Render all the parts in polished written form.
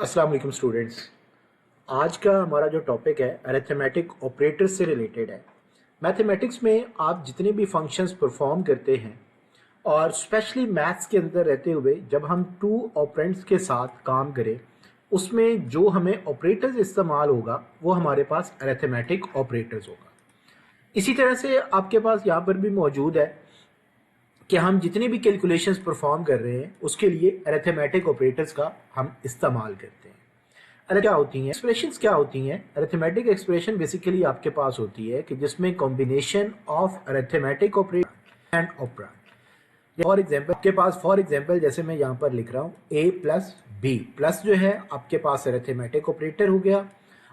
अस्सलाम वालेकुम स्टूडेंट्स। आज का हमारा जो टॉपिक है अरिथमेटिक ऑपरेटर्स से रिलेटेड है। मैथमेटिक्स में आप जितने भी फंक्शंस परफॉर्म करते हैं और स्पेशली मैथ्स के अंदर रहते हुए जब हम टू ऑपरेंड्स के साथ काम करें उसमें जो हमें ऑपरेटर्स इस्तेमाल होगा वो हमारे पास अरिथमेटिक ऑपरेटर्स होगा। इसी तरह से आपके पास यहाँ पर भी मौजूद है कि हम जितनी भी कैलकुलेशंस परफॉर्म कर रहे हैं उसके लिए अरिथमेटिक ऑपरेटर्स का हम इस्तेमाल करते हैं। अरे क्या होती हैं एक्सप्रेशंस, क्या होती हैं अरिथमेटिक एक्सप्रेशन? बेसिकली आपके पास होती है कि जिसमें combination of arithmetic operator and operand. For example जैसे मैं यहाँ पर लिख रहा हूँ a प्लस बी, प्लस जो है आपके पास अरिथमेटिक ऑपरेटर हो गया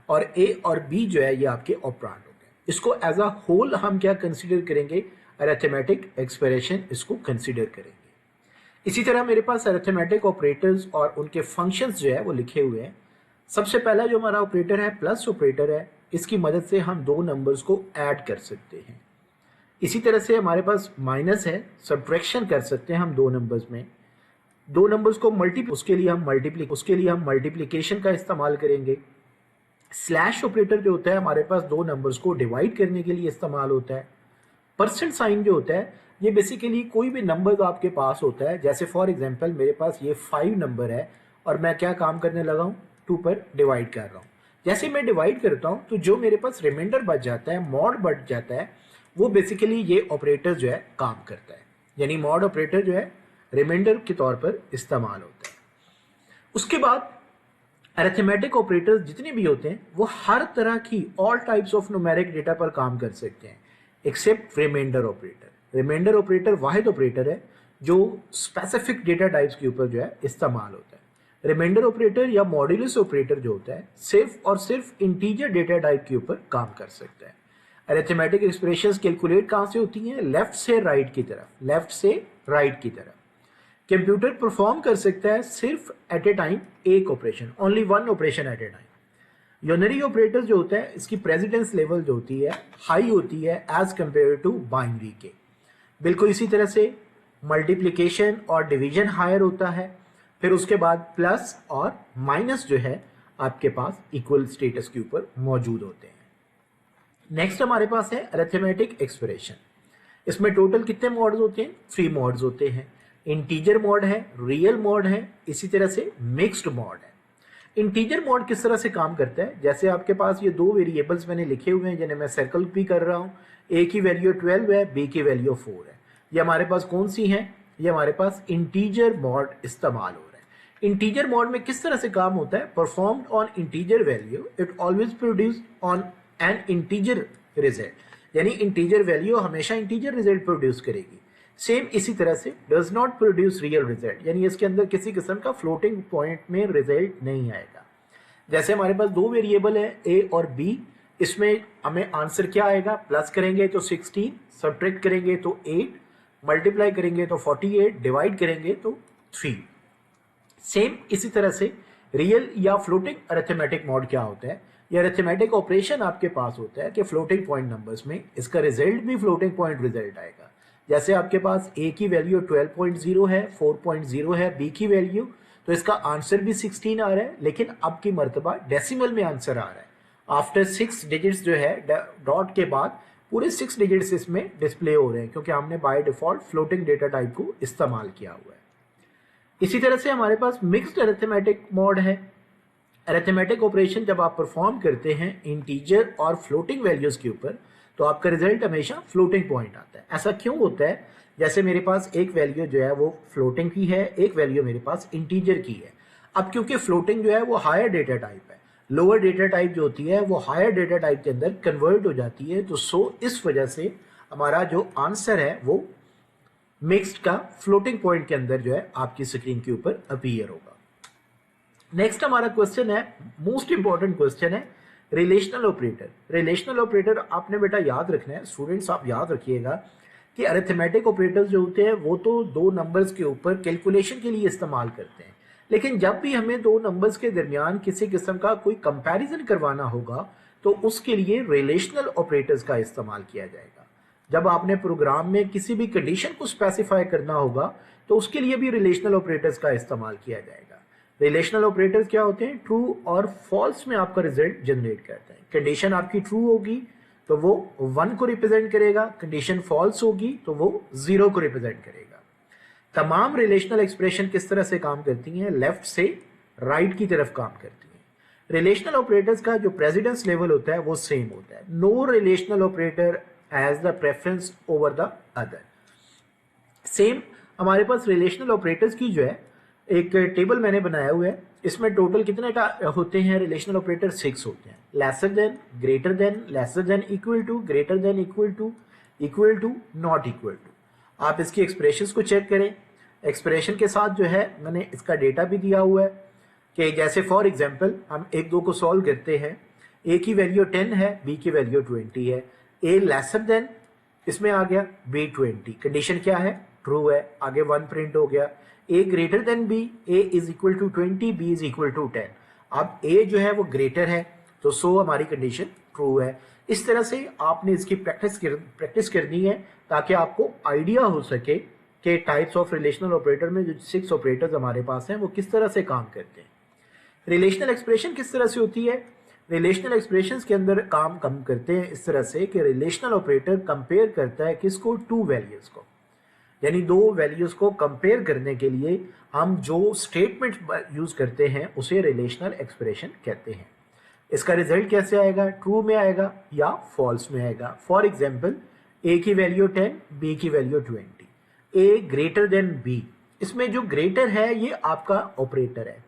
और a और b जो है ये आपके ऑपरेंड हो गए। इसको एज अ होल हम क्या कंसिडर करेंगे? अरिथमेटिक एक्सप्रेशन इसको कंसिडर करेंगे। इसी तरह मेरे पास अरिथमेटिक ऑपरेटर्स और उनके फंक्शंस जो है वो लिखे हुए हैं। सबसे पहला जो हमारा ऑपरेटर है प्लस ऑपरेटर है, इसकी मदद से हम दो नंबर्स को ऐड कर सकते हैं। इसी तरह से हमारे पास माइनस है, सब्ट्रैक्शन कर सकते हैं हम दो नंबर्स में। दो नंबर्स को उसके लिए हम मल्टीप्लिकेशन का इस्तेमाल करेंगे। स्लैश ऑपरेटर जो होता है हमारे पास दो नंबर्स को डिवाइड करने के लिए इस्तेमाल होता है। परसेंट साइन जो होता है ये बेसिकली कोई भी नंबर आपके पास होता है, जैसे फॉर एग्जांपल मेरे पास ये 5 नंबर है और मैं क्या काम करने लगा हूँ, 2 पर डिवाइड कर रहा हूँ। जैसे मैं डिवाइड करता हूँ तो जो मेरे पास रिमाइंडर बच जाता है, मॉड बच जाता है, वो बेसिकली ये ऑपरेटर जो है काम करता है। यानी मॉड ऑपरेटर जो है रिमाइंडर के तौर पर इस्तेमाल होता है। उसके बाद अरिथमेटिक ऑपरेटर्स जितने भी होते हैं वो हर तरह की all types of numeric data पर काम कर सकते हैं except reminder operator. Reminder operator वाहिद ऑपरेटर है जो स्पेसिफिक डेटा टाइप्स के ऊपर जो है इस्तेमाल होता है। रिमाइंडर ऑपरेटर या मॉड्यूलस ऑपरेटर जो होता है सिर्फ और सिर्फ इंटीजर डेटा टाइप के ऊपर काम कर सकता है। अरिथमेटिक एक्सप्रेशंस कैलकुलेट कहाँ से होती हैं? लेफ्ट से राइट की तरफ। कंप्यूटर परफॉर्म कर सकता है सिर्फ एट ए टाइम एक operation, only one operation at a time. Unary operator जो होता है इसकी प्रेसिडेंस लेवल जो होती है हाई होती है एज कंपेयर टू बाइनरी के। बिल्कुल इसी तरह से मल्टीप्लिकेशन और डिवीजन हायर होता है। फिर उसके बाद प्लस और माइनस जो है आपके पास इक्वल स्टेटस के ऊपर मौजूद होते हैं। नेक्स्ट हमारे पास है अरिथमेटिक एक्सप्रेशन। इसमें टोटल कितने मॉड्स होते हैं? 3 मॉड्स होते हैं। इंटीजर मॉड है, रियल मॉड है, इसी तरह से मिक्स्ड मॉड है। इंटीजर मॉड किस तरह से काम करता है? जैसे आपके पास ये दो वेरिएबल्स मैंने लिखे हुए हैं जिन्हें मैं सर्कल भी कर रहा हूं। ए की वैल्यू 12 है, बी की वैल्यू 4 है। ये हमारे पास कौन सी है? ये हमारे पास इंटीजर मॉड इस्तेमाल हो रहा है। इंटीजर मॉड में किस तरह से काम होता है? Performed on integer value it always produce on an integer result. यानी इंटीजर वैल्यू हमेशा इंटीजर रिजल्ट प्रोड्यूस करेगी। सेम इसी तरह से does not produce real result, यानी इसके अंदर किसी किस्म का फ्लोटिंग पॉइंट में रिजल्ट नहीं आएगा। जैसे हमारे पास दो वेरिएबल है ए और बी, इसमें हमें आंसर क्या आएगा? प्लस करेंगे तो 16, सब्ट्रैक्ट करेंगे तो 8, मल्टीप्लाई करेंगे तो 48, डिवाइड करेंगे तो 3। सेम इसी तरह से रियल या फ्लोटिंग अरिथमेटिक मॉड क्या होता है? ये अरिथमेटिक ऑपरेशन आपके पास होता है कि फ्लोटिंग पॉइंट नंबर्स में इसका रिजल्ट भी फ्लोटिंग पॉइंट रिजल्ट आएगा। जैसे आपके पास a की वैल्यू 12.0 है, 4.0 है, b की वैल्यू, तो इसका आंसर भी 16 आ रहा है, लेकिन अब की मर्तबा डेसिमल में आंसर आ रहा है। आफ्टर 6 डिजिट्स जो है डॉट के बाद पूरे 6 डिजिट्स इसमें डिस्प्ले हो रहे हैं क्योंकि हमने by default floating data type को इस्तेमाल किया हुआ है। इसी तरह से हमारे पास मिक्स्ड अरिथमेटिक मॉड है। अरिथमेटिक ऑपरेशन जब आप परफॉर्म करते हैं इंटीजर और फ्लोटिंग वैल्यूज के ऊपर तो आपका रिजल्ट हमेशा फ्लोटिंग पॉइंट आता है। ऐसा क्यों होता है? जैसे मेरे पास एक वैल्यू जो है वो फ्लोटिंग की है, एक वैल्यू मेरे पास इंटीजर की है। अब क्योंकि फ्लोटिंग जो है वो हायर डेटा टाइप है, लोअर डेटा टाइप जो होती है वो हायर डेटा टाइप के अंदर कन्वर्ट हो जाती है, तो इस वजह से हमारा जो आंसर है वो मिक्स्ड का फ्लोटिंग पॉइंट के अंदर जो है आपकी स्क्रीन के ऊपर अपीयर होगा। नेक्स्ट हमारा क्वेश्चन है, मोस्ट इंपॉर्टेंट क्वेश्चन है, रिलेशनल ऑपरेटर। रिलेशनल ऑपरेटर आपने बेटा याद रखना है, स्टूडेंट्स आप याद रखिएगा कि अरिथमेटिक ऑपरेटर्स जो होते हैं वो तो दो नंबर्स के ऊपर कैलकुलेशन के लिए इस्तेमाल करते हैं, लेकिन जब भी हमें दो नंबर्स के दरमियान किसी किस्म का कोई कंपैरिजन करवाना होगा तो उसके लिए रिलेशनल ऑपरेटर्स का इस्तेमाल किया जाएगा। जब आपने प्रोग्राम में किसी भी कंडीशन को स्पेसिफाई करना होगा तो उसके लिए भी रिलेशनल ऑपरेटर्स का इस्तेमाल किया जाएगा। रिलेशनल ऑपरेटर्स क्या होते हैं? ट्रू और फॉल्स में आपका रिजल्ट जनरेट करते हैं। कंडीशन आपकी ट्रू होगी तो वो 1 को रिप्रेजेंट करेगा, कंडीशन फॉल्स होगी तो वो 0 को रिप्रेजेंट करेगा। तमाम रिलेशनल एक्सप्रेशन किस तरह से काम करती हैं? लेफ्ट से राइट की तरफ काम करती हैं। रिलेशनल ऑपरेटर्स का जो प्रेसिडेंस लेवल होता है वो सेम होता है। No relational operator has the preference over the other. Same हमारे पास रिलेशनल ऑपरेटर्स की जो है एक टेबल मैंने बनाया हुआ है, इसमें टोटल कितने होते हैं रिलेशनल ऑपरेटर? 6 होते हैं। Lesser than, greater than, lesser than equal to, greater than equal to, not equal to. आप इसकी एक्सप्रेशंस को चेक करें। एक्सप्रेशन के साथ जो है मैंने इसका डेटा भी दिया हुआ है कि जैसे फॉर एग्जांपल हम 1 2 को सॉल्व करते हैं। ए की वैल्यू 10 है, बी की वैल्यू 20 है। ए लेसर देन इसमें आ गया, बी 20। कंडीशन क्या है? ट्रू है। आगे 1 प्रिंट हो गया। A greater than B, A is equal to 20, B is equal to 10। अब ए जो है वो ग्रेटर है तो सो हमारी कंडीशन ट्रू है। इस तरह से आपने इसकी प्रैक्टिस करनी है ताकि आपको आइडिया हो सके कि टाइप्स ऑफ रिलेशनल ऑपरेटर में जो 6 ऑपरेटर्स हमारे पास हैं वो किस तरह से काम करते हैं। रिलेशनल एक्सप्रेशन किस तरह से होती है? रिलेशनल एक्सप्रेशंस के अंदर काम कम करते हैं इस तरह से कि रिलेशनल ऑपरेटर कंपेयर करता है किसको? 2 वैल्यूज को, यानी 2 वैल्यूज को कंपेयर करने के लिए हम जो स्टेटमेंट यूज करते हैं उसे रिलेशनल एक्सप्रेशन कहते हैं। इसका रिजल्ट कैसे आएगा? ट्रू में आएगा या फॉल्स में आएगा। फॉर एग्जाम्पल ए की वैल्यू 10, बी की वैल्यू 20, ए ग्रेटर देन बी। इसमें जो ग्रेटर है ये आपका ऑपरेटर है,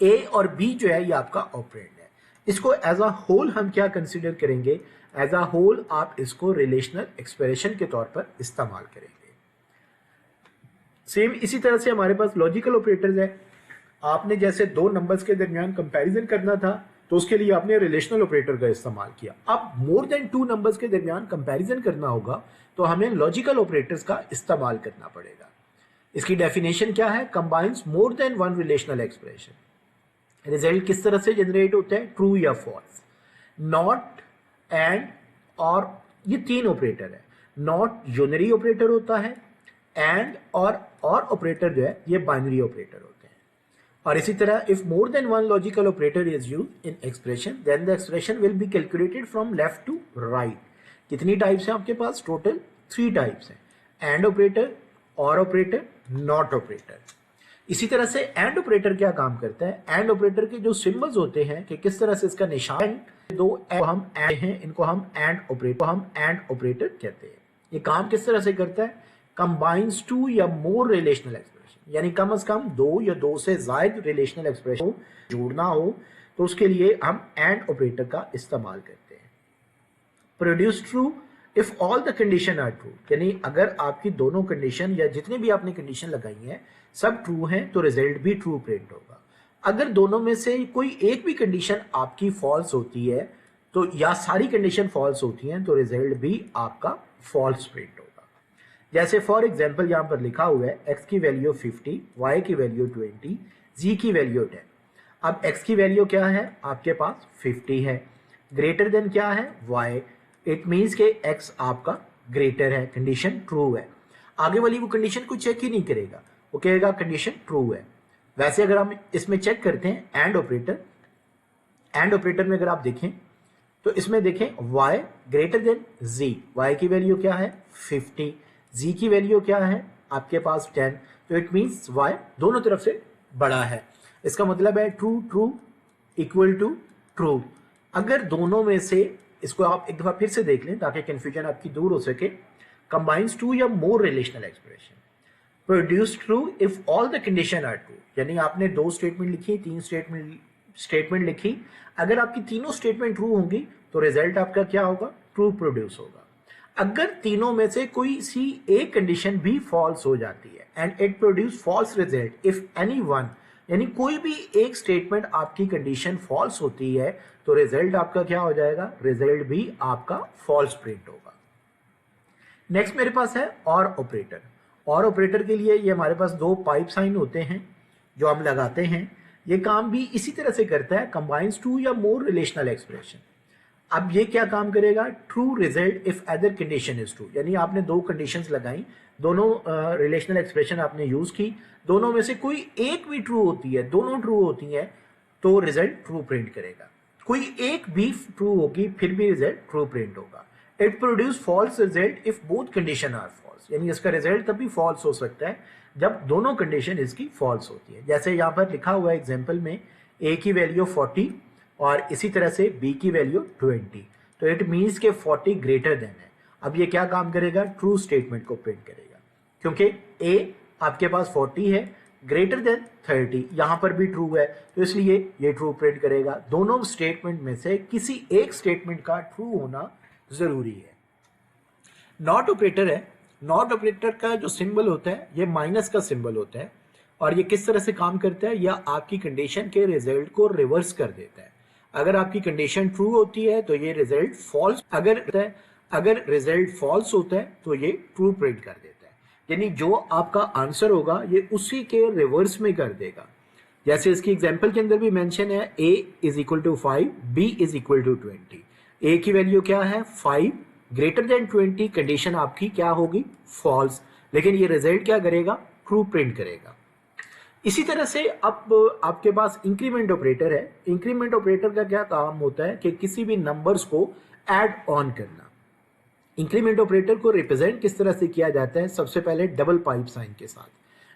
ए और बी जो है ये आपका ऑपरेंड है। इसको एज अ होल हम क्या कंसीडर करेंगे? एज अ होल आप इसको रिलेशनल एक्सप्रेशन के तौर पर इस्तेमाल करेंगे। सेम इसी तरह से हमारे पास लॉजिकल ऑपरेटर्स है। आपने जैसे 2 नंबर्स के दरमियान कंपैरिजन करना था तो उसके लिए आपने रिलेशनल ऑपरेटर का इस्तेमाल किया। अब मोर देन 2 नंबर्स के दरमियान कंपैरिजन करना होगा तो हमें लॉजिकल ऑपरेटर्स का इस्तेमाल करना पड़ेगा। इसकी डेफिनेशन क्या है? कंबाइंस मोर देन 1 रिलेशनल एक्सप्रेशन। रिजल्ट किस तरह से जनरेट होता है? ट्रू या फॉल्स। नॉट, एंड, और ये 3 ऑपरेटर है। नॉट यूनरी ऑपरेटर होता है, एंड और ऑपरेटर जो है ये बाइनरी ऑपरेटर होते हैं। और इसी तरह if more than 1 logical operator is used in expression then the expression will be calculated from left to right. कितनी टाइप्स हैं आपके पास? टोटल 3 टाइप्स हैं। एंड ऑपरेटर, और ऑपरेटर, नॉट ऑपरेटर। इसी तरह से एंड ऑपरेटर क्या काम करता है? एंड ऑपरेटर के जो सिंबल्स होते हैं कि किस तरह से इसका निशान, 2 हम एंड हैं, इनको हम एंड ऑपरेटर कहते हैं। ये काम किस तरह से करता है? कंबाइंस 2 या मोर रिलेशनल एक्सप्रेशन, यानी कम से कम 2 या 2 से ज्यादा रिलेशनल एक्सप्रेशन जोड़ना हो तो उसके लिए हम एंड ऑपरेटर का इस्तेमाल करते हैं। Produce true if all the condition are true, यानी अगर आपकी दोनों कंडीशन या जितने भी आपने कंडीशन लगाई हैं सब ट्रू हैं तो रिजल्ट भी ट्रू प्रिंट होगा। अगर दोनों में से कोई एक भी कंडीशन आपकी फॉल्स होती है तो, या सारी कंडीशन फॉल्स होती हैं तो रिजल्ट भी आपका फॉल्स प्रिंट होगा। जैसे फॉर एग्जाम्पल यहां पर लिखा हुआ है x की वैल्यू 50, y की वैल्यू 20, z की वैल्यू 10। अब x की वैल्यू क्या है? आपके पास 50 है। ग्रेटर देन क्या है? y। इट मीन्स के x आपका ग्रेटर है, कंडीशन ट्रू है। आगे वाली वो कंडीशन को चेक ही नहीं करेगा, वो कहेगा कंडीशन ट्रू है। वैसे अगर हम इसमें चेक करते हैं एंड ऑपरेटर में अगर आप देखें तो इसमें देखें y greater than z, y की वैल्यू क्या है? 50, z की वैल्यू क्या है? आपके पास 10, तो इट मीन्स y दोनों तरफ से बड़ा है। इसका मतलब है true true equal to true. अगर दोनों में से, इसको आप एक दफा फिर से देख लें ताकि कंफ्यूजन आपकी दूर हो सके। कंबाइंस 2 या more relational expression. Produce true if all the condition are true, यानी आपने 2 स्टेटमेंट लिखी, 3 स्टेटमेंट लिखी। अगर आपकी तीनों स्टेटमेंट ट्रू होंगी तो रिजल्ट आपका क्या होगा? ट्रू प्रोड्यूस होगा। अगर तीनों में से कोई सी एक कंडीशन भी फॉल्स हो जाती है and it produce false result if any one, यानी कोई भी एक स्टेटमेंट आपकी कंडीशन फॉल्स होती है तो रिजल्ट आपका क्या हो जाएगा? रिजल्ट भी आपका फॉल्स प्रिंट होगा। नेक्स्ट मेरे पास है और ऑपरेटर। और ऑपरेटर के लिए ये हमारे पास 2 पाइप साइन होते हैं जो हम लगाते हैं। ये काम भी इसी तरह से करता है, कंबाइंस 2 या मोर रिलेशनल एक्सप्रेशन। अब ये क्या काम करेगा? True result if other condition is true, यानी आपने 2 कंडीशंस लगाई, दोनों रिलेशनल एक्सप्रेशन आपने यूज की, दोनों में से कोई एक भी ट्रू होती है, दोनों ट्रू होती है तो रिजल्ट ट्रू प्रिंट करेगा। कोई एक भी ट्रू होगी फिर भी रिजल्ट ट्रू प्रिंट होगा। It produce false result if both condition are false, यानी इसका रिजल्ट तभी फॉल्स हो सकता है जब दोनों कंडीशन इसकी फॉल्स होती है। जैसे यहाँ पर लिखा हुआ है एग्जाम्पल में ए की वैल्यू 40 और इसी तरह से बी की वैल्यू 20, तो इट मीन्स के 40 ग्रेटर देन है। अब ये क्या काम करेगा, ट्रू स्टेटमेंट को प्रिंट करेगा, क्योंकि ए आपके पास 40 है, ग्रेटर देन 30 यहां पर भी ट्रू है, तो इसलिए ये ट्रू प्रिंट करेगा। दोनों स्टेटमेंट में से किसी एक स्टेटमेंट का ट्रू होना जरूरी है। नॉट ऑपरेटर है, नॉट ऑपरेटर का जो सिंबल होता है ये माइनस का सिंबल होता है, और ये किस तरह से काम करता है, या आपकी कंडीशन के रिजल्ट को रिवर्स कर देता है। अगर आपकी कंडीशन ट्रू होती है तो ये रिजल्ट फॉल्स, अगर रिजल्ट फॉल्स होता है तो ये ट्रू प्रिंट कर देता है, यानी जो आपका आंसर होगा ये उसी के रिवर्स में कर देगा। जैसे इसकी एग्जांपल के अंदर भी मेंशन है, a is equal to 5, b is equal to 20। a की वैल्यू क्या है 5, ग्रेटर देन 20, कंडीशन आपकी क्या होगी फॉल्स, लेकिन ये रिजल्ट क्या करेगा, ट्रू प्रिंट करेगा। इसी तरह से अब आपके पास इंक्रीमेंट ऑपरेटर है। इंक्रीमेंट ऑपरेटर का क्या काम होता है कि किसी भी नंबर्स को ऐड ऑन करना। इंक्रीमेंट ऑपरेटर को रिप्रेजेंट किस तरह से किया जाता है, सबसे पहले डबल पाइप साइन के साथ,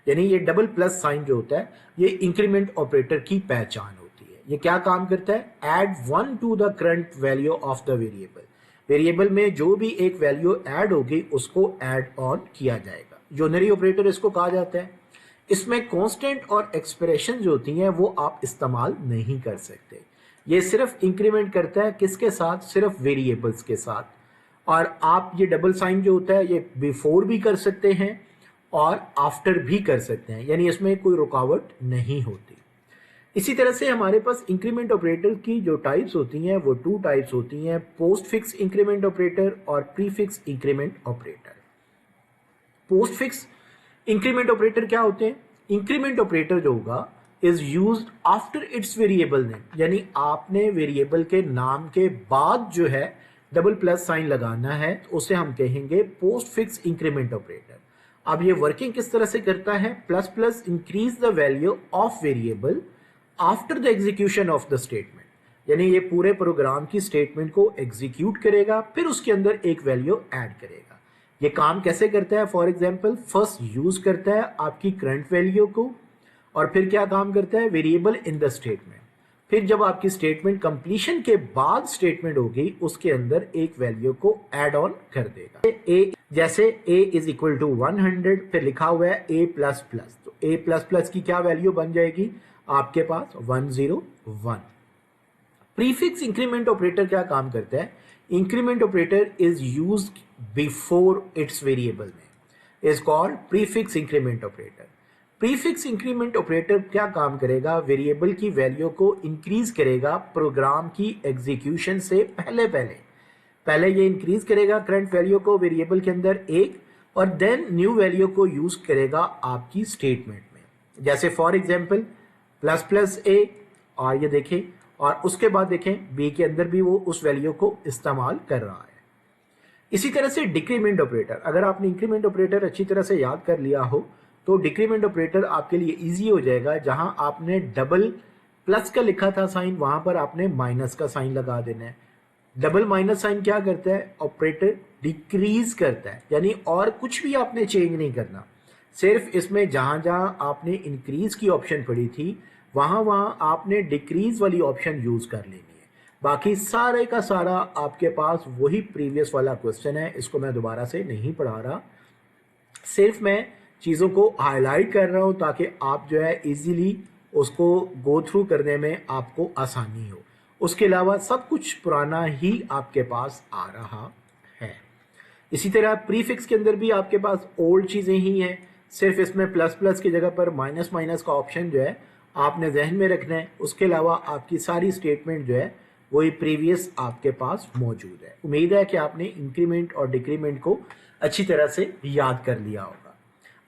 यानी ये डबल प्लस साइन जो होता है ये इंक्रीमेंट ऑपरेटर की पहचान होती है। ये क्या काम करता है, add 1 to the current value of the variable. Variable में जो भी एक वैल्यू ऐड होगी उसको ऐड ऑन किया जाएगा। यूनरी ऑपरेटर इसको कहा जाता है। इसमें कांस्टेंट और एक्सप्रेशन जो होती हैं वो आप इस्तेमाल नहीं कर सकते। ये सिर्फ इंक्रीमेंट करता है किसके साथ, सिर्फ वेरिएबल्स के साथ। और आप ये डबल साइन जो होता है ये बिफोर भी कर सकते हैं और आफ्टर भी कर सकते हैं, यानी इसमें कोई रुकावट नहीं होती। इसी तरह से हमारे पास इंक्रीमेंट ऑपरेटर की जो टाइप्स होती हैं वो 2 टाइप्स होती हैं, पोस्ट फिक्स इंक्रीमेंट ऑपरेटर और prefix increment operator. Post fix increment operator क्या होते हैं, इंक्रीमेंट ऑपरेटर जो होगा is used after it's variable name, यानी आपने वेरिएबल के नाम के बाद जो है डबल प्लस साइन लगाना है तो उसे हम कहेंगे पोस्ट फिक्स इंक्रीमेंट ऑपरेटर। अब ये वर्किंग किस तरह से करता है, plus plus increase the value of variable after the execution of the statement, यानी ये पूरे प्रोग्राम की स्टेटमेंट को एग्जीक्यूट करेगा फिर उसके अंदर एक वैल्यू ऐड करेगा। ये काम कैसे करता है, फॉर एग्जांपल फर्स्ट यूज करता है आपकी करंट वैल्यू को, और फिर क्या काम करता है, वेरिएबल इन द स्टेटमेंट। फिर जब आपकी स्टेटमेंट कंप्लीशन के बाद स्टेटमेंट होगी उसके अंदर एक वैल्यू को ऐड ऑन कर देगा। ए जैसे a इज इक्वल टू 100, फिर लिखा हुआ है a प्लस प्लस, तो a प्लस प्लस की क्या वैल्यू बन जाएगी आपके पास 101। प्रीफिक्स इंक्रीमेंट ऑपरेटर क्या काम करता है, increment operator is used before its variable में, is called prefix increment operator. Prefix increment operator क्या काम करेगा, वेरिएबल की वैल्यू को इंक्रीज करेगा प्रोग्राम की एग्जीक्यूशन से पहले ये इंक्रीज करेगा करंट वैल्यू को वेरिएबल के अंदर एक, और देन न्यू वैल्यू को यूज करेगा आपकी स्टेटमेंट में। जैसे फॉर एग्जांपल प्लस प्लस ए, और ये देखें, और उसके बाद देखें बी के अंदर भी वो उस वैल्यू को इस्तेमाल कर रहा है। इसी तरह से डिक्रीमेंट ऑपरेटर, अगर आपने इंक्रीमेंट ऑपरेटर अच्छी तरह से याद कर लिया हो तो डिक्रीमेंट ऑपरेटर आपके लिए इजी हो जाएगा। जहां आपने डबल प्लस का लिखा था साइन, वहां पर आपने माइनस का साइन लगा देना है। डबल माइनस साइन क्या करता है, ऑपरेटर डिक्रीज करता है, यानी और कुछ भी आपने चेंज नहीं करना, सिर्फ इसमें जहां जहां आपने इंक्रीज की ऑप्शन पड़ी थी वहां आपने डिक्रीज वाली ऑप्शन यूज कर लेनी है। बाकी सारे का सारा आपके पास वही प्रीवियस वाला क्वेश्चन है, इसको मैं दोबारा से नहीं पढ़ा रहा, सिर्फ मैं चीज़ों को हाईलाइट कर रहा हूं ताकि आप जो है इजीली उसको गो थ्रू करने में आपको आसानी हो। उसके अलावा सब कुछ पुराना ही आपके पास आ रहा है। इसी तरह प्रीफिक्स के अंदर भी आपके पास ओल्ड चीज़ें ही हैं, सिर्फ इसमें प्लस प्लस की जगह पर माइनस माइनस का ऑप्शन जो है आपने जहन में रखना है। उसके अलावा आपकी सारी स्टेटमेंट जो है वही प्रीवियस आपके पास मौजूद है। उम्मीद है कि आपने इंक्रीमेंट और डिक्रीमेंट को अच्छी तरह से याद कर लिया होगा।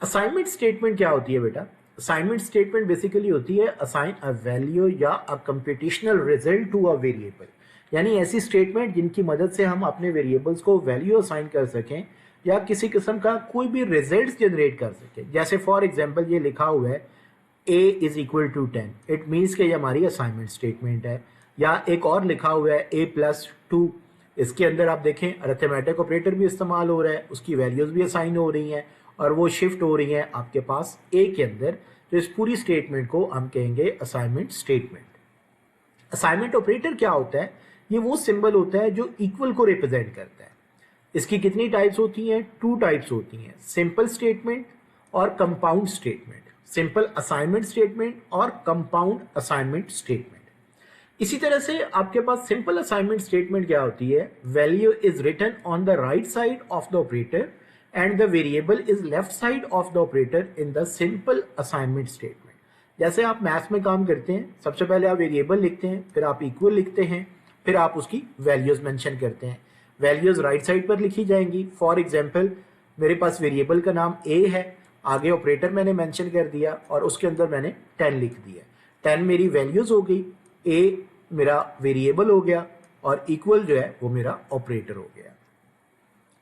असाइनमेंट स्टेटमेंट क्या होती है बेटा, असाइनमेंट स्टेटमेंट बेसिकली होती है असाइन अ वैल्यू या a computational result to a variable, यानी ऐसी स्टेटमेंट जिनकी मदद से हम अपने वेरिएबल्स को वैल्यू असाइन कर सकें। या किसी किस्म का कोई भी रिजल्ट जनरेट कर सके। जैसे फॉर एग्जांपल ये लिखा हुआ है a is equal to 10, it means कि ये हमारी असाइनमेंट स्टेटमेंट है। या एक और लिखा हुआ है a+2, इसके अंदर आप देखें अरिथमेटिक ऑपरेटर भी इस्तेमाल हो रहा है, उसकी वैल्यूज भी असाइन हो रही हैं और वो शिफ्ट हो रही हैं आपके पास a के अंदर। तो इस पूरी स्टेटमेंट को हम कहेंगे असाइनमेंट स्टेटमेंट। असाइनमेंट ऑपरेटर क्या होता है? ये वो सिंबल होता है जो इक्वल को रिप्रेजेंट करता है। इसकी कितनी टाइप्स होती हैं? 2 टाइप्स होती हैं, सिंपल स्टेटमेंट और compound statement. Simple assignment statement और कंपाउंड असाइनमेंट स्टेटमेंट। इसी तरह से आपके पास सिंपल असाइनमेंट स्टेटमेंट क्या होती है? Value is written on the right side of the operator and the variable is left side of the operator in the simple assignment statement. जैसे आप मैथ्स में काम करते हैं, सबसे पहले आप वेरिएबल लिखते हैं, फिर आप इक्वल लिखते हैं, फिर आप उसकी वैल्यूज मेंशन करते हैं। वैल्यूज राइट साइड पर लिखी जाएंगी। फॉर एग्जांपल मेरे पास वेरिएबल का नाम a है, आगे ऑपरेटर मैंने मेंशन कर दिया और उसके अंदर मैंने 10 लिख दिया। 10 मेरी वैल्यूज हो गई, a मेरा वेरिएबल हो गया और इक्वल जो है वो मेरा ऑपरेटर हो गया।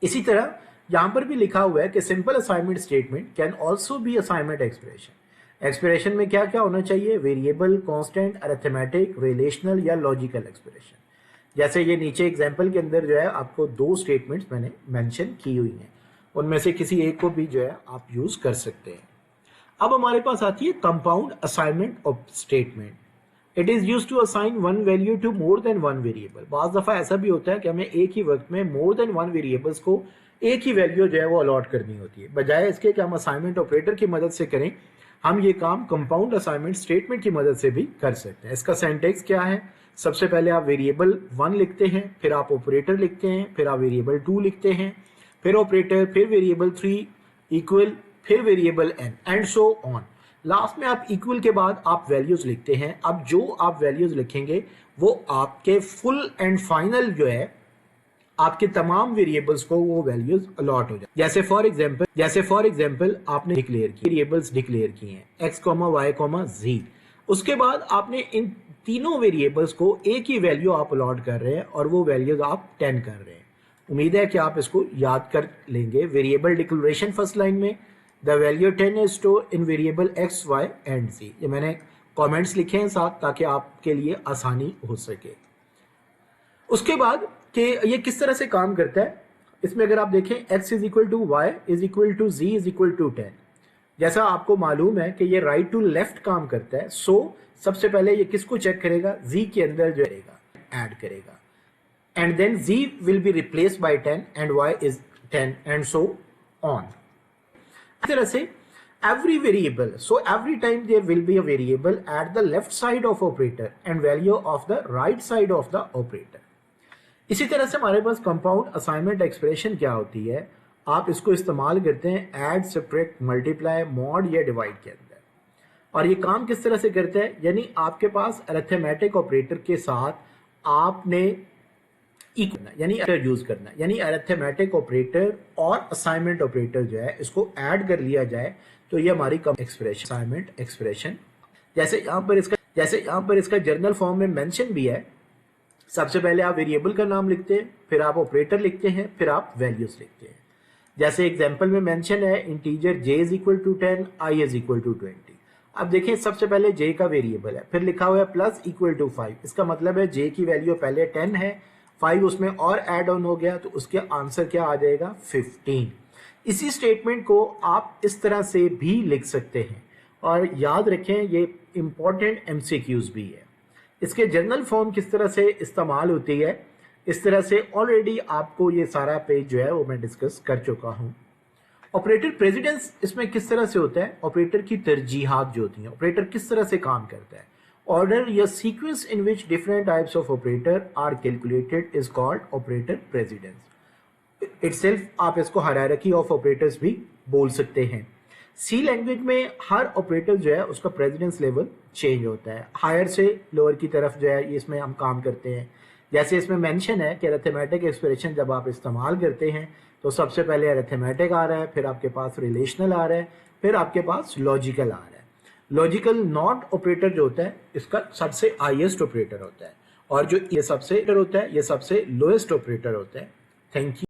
इसी तरह यहां पर भी लिखा हुआ है कि simple assignment statement can also be assignment expression. Expression में क्या क्या होना चाहिए? वेरिएबल, कांस्टेंट, अरिथमेटिक, रिलेशनल या लॉजिकल एक्सप्रेशन। जैसे ये नीचे एग्जांपल के अंदर जो है आपको 2 स्टेटमेंट्स मैंने मेंशन की हुई हैं, उनमें से किसी एक को भी जो है आप यूज कर सकते हैं। अब हमारे पास आती है compound assignment of statement. It is used to assign one value to more than one variable. बाज दफा ऐसा भी होता है कि हमें एक ही वक्त में मोर देन वन वेरिएबल्स को एक ही वैल्यू जो है वो अलॉट करनी होती है। बजाय इसके कि हम असाइनमेंट ऑपरेटर की मदद से करें, हम ये काम कंपाउंड असाइनमेंट स्टेटमेंट की मदद से भी कर सकते हैं। इसका सिंटैक्स क्या है? सबसे पहले आप वेरिएबल 1 लिखते हैं, फिर आप ऑपरेटर लिखते हैं, फिर आप वेरिएबल 2 लिखते हैं, फिर ऑपरेटर, फिर वेरिएबल 3 इक्वल, फिर variable n and so on. Last में आप इक्वल के बाद आप वैल्यूज लिखते हैं। अब जो आप वैल्यूज लिखेंगे वो आपके फुल एंड फाइनल जो है आपके तमाम वेरिएबल्स को वो वैल्यूज अलॉट हो जाए। जैसे फॉर एग्जांपल आपने वेरिएबल्स डिक्लेयर किए हैं x, y, z। उसके बाद आपने इन तीनों वेरिएबल्स को एक ही वैल्यू आप अलॉट कर रहे हैं और वो वैल्यूज आप 10 कर रहे हैं। उम्मीद है कि आप इसको याद कर लेंगे। वेरिएबल डिक्लेरेशन फर्स्ट लाइन में the value 10 is store in variable x, y and z। ये मैंने कमेंट्स लिखे हैं साथ ताकि आपके लिए आसानी हो सके। उसके बाद कि ये किस तरह से काम करता है, इसमें अगर आप देखें x is equal to y is equal to z is equal to 10। जैसा आपको मालूम है कि ये राइट टू लेफ्ट काम करता है, सो सबसे पहले ये किसको चेक करेगा? z के अंदर जो रहेगा ऐड करेगा and then z will be replaced by 10 and y is 10 and so on. इस तरह से every variable, so every time there will be a variable at the left side of operator and value of the right side of the operator। इसी तरह से हमारे पास compound assignment expression क्या होती है? आप इसको इस्तेमाल करते हैं ऐड, सब्ट्रैक्ट, मल्टीप्लाई, मॉड या डिवाइड के अंदर। और ये काम किस तरह से करते हैं? यानी आपके पास अरिथमेटिक ऑपरेटर के साथ आपने यानी यूज करना, यानी अरिथमेटिक ऑपरेटर और असाइनमेंट ऑपरेटर जो है इसको ऐड कर लिया जाए तो ये हमारी एक्सप्रेशन असाइनमेंट एक्सप्रेशन। जैसे यहाँ पर इसका जर्नल फॉर्म में मेंशन भी है। सबसे पहले आप वेरिएबल का नाम लिखते हैं, फिर आप ऑपरेटर लिखते हैं, फिर आप वैल्यूज लिखते हैं। जैसे एग्जांपल में मेंशन है integer j is equal to 10, i is equal to 20। अब देखिए सबसे पहले j का वेरिएबल है, फिर लिखा हुआ है प्लस इक्वल टू 5। इसका मतलब है j की वैल्यू पहले 10 है, 5 उसमें और ऐड ऑन हो गया तो उसके आंसर क्या आ जाएगा? 15। इसी स्टेटमेंट को आप इस तरह से भी लिख सकते हैं और याद रखें ये इंपॉर्टेंट MCQs भी है। इसके जर्नल फॉर्म किस तरह से इस्तेमाल होती है, इस तरह से ऑलरेडी आपको ये सारा पेज जो है वो मैं डिस्कस कर चुका हूं। ऑपरेटर प्रेसिडेंस इसमें किस तरह से होता है? ऑपरेटर की तरजीहात जो होती हैं, ऑपरेटर किस तरह से काम करता है। ऑर्डर या sequence in which different types of operator are calculated is called operator precedence. Itself आप इसको हायरार्की ऑफ ऑपरेटर्स भी बोल सकते हैं। सी लैंग्वेज में हर ऑपरेटर जो है उसका प्रेसिडेंस लेवल चेंज होता है, हायर से लोअर की तरफ जो है इसमें हम काम करते हैं। जैसे इसमें मेंशन है कि अरिथमेटिक एक्सप्रेशन जब आप इस्तेमाल करते हैं तो सबसे पहले अरिथमेटिक आ रहा है, फिर आपके पास रिलेशनल आ रहा है, फिर आपके पास लॉजिकल आ रहा है। लॉजिकल नॉट ऑपरेटर जो होता है इसका सबसे हाईएस्ट ऑपरेटर होता है और जो ये सबसे होता है ये सबसे लोएस्ट ऑपरेटर होता है। Thank you.